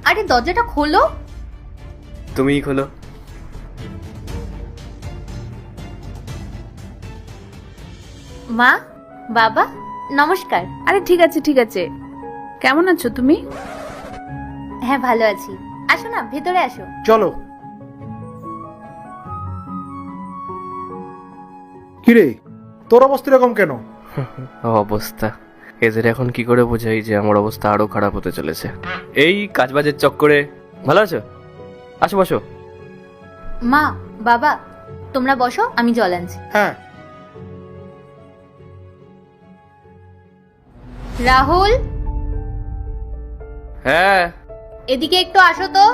আরে দরজাটা খোলো। তুমিই খোলো। মা, বাবা, নমস্কার। আরে ঠিক আছে ঠিক আছে, কেমন আছো তুমি? হ্যাঁ, ভালো আছি। আসো না, ভেতরে আসো। চলো। কিরে, তোর অবস্থা এরকম কেন? অবস্থা এদের এখন কি করে বোঝাই যে আমার অবস্থা আরো খারাপ হতে চলেছে। এই কাজবাজের চক্করে। ভালো আছো? আসো বসো। মা, বাবা, তোমরা বসো, আমি জল আনছি। হ্যাঁ। রাহুল, হ্যাঁ। এদিকে একটু আসো তো।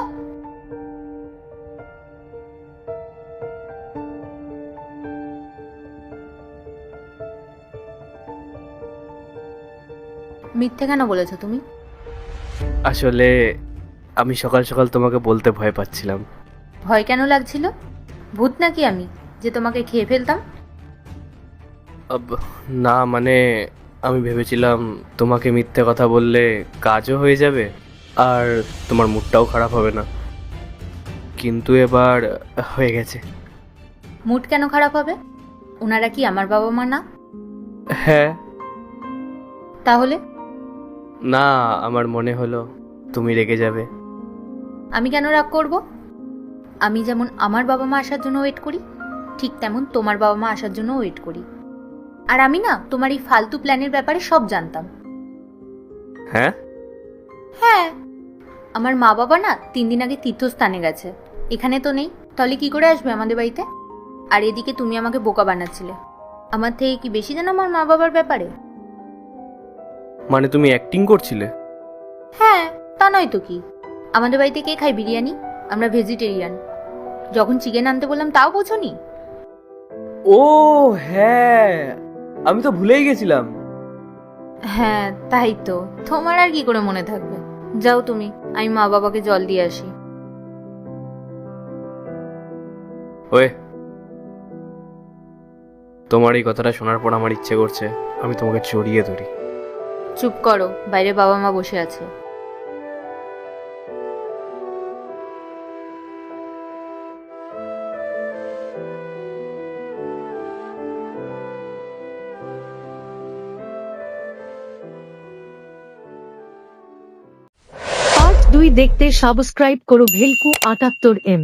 মিথ্যে কেন বলেছো তুমি? আসলে আমি সকাল সকাল তোমাকে বলতে ভয় পাচ্ছিলাম। ভয় কেন লাগছিল? ভূত নাকি আমি যে তোমাকে খেয়ে ফেলতাম? না মানে আমি ভেবেছিলাম তোমাকে মিথ্যে কথা বললে কাজও হয়ে যাবে আর তোমার মুডটাও খারাপ হবে না, কিন্তু এবার হয়ে গেছে। মুড কেন খারাপ হবে? ওনারা কি আমার বাবা মা না? হ্যাঁ। তাহলে? না, আমার মনে হলো তুমি রেগে যাবে। আমি কেন রাগ করব? আমি যেমন আমার বাবা মা আসার জন্য ওয়েট করি, ঠিক তেমন তোমার বাবা মা আসার জন্য ওয়েট করি। আর আমি না তোমার এই ফালতু প্ল্যানের ব্যাপারে সব জানতাম। হ্যাঁ। হ্যাঁ, আমার মা বাবা না 3 দিন আগে তীর্থস্থানে গেছে, এখানে তো নেই, তাহলে কি করে আসবে আমাদের বাড়িতে? আর এদিকে তুমি আমাকে বোকা বানাচ্ছিলে। আমার থেকে কি বেশি জানো আমার মা বাবার ব্যাপারে? মানে তুমি অ্যাক্টিং করছিলে? হ্যাঁ, তা নয় তো কি। আমাদের বাড়িতে কে খায় বিরিয়ানি? আমরা ভেজিটেরিয়ান। যখন চিকেন আনতে বললাম তাও বোঝোনি? ও হ্যাঁ, আমি তো ভুলেই গেছিলাম। হ্যাঁ, তাই তো, তোমার আর কি করে মনে থাকবে। যাও তুমি, আমি মা বাবাকে জল দিয়ে আসি। ওয়ে, তোমার এই কথাটা শোনার পর আমার ইচ্ছে করছে আমি তোমাকে জড়িয়ে ধরি। চুপ করো, বাইরে বাবা মা বসে আছে। পার্ট 2 দেখতে সাবস্ক্রাইব করো ভেলকু 78M।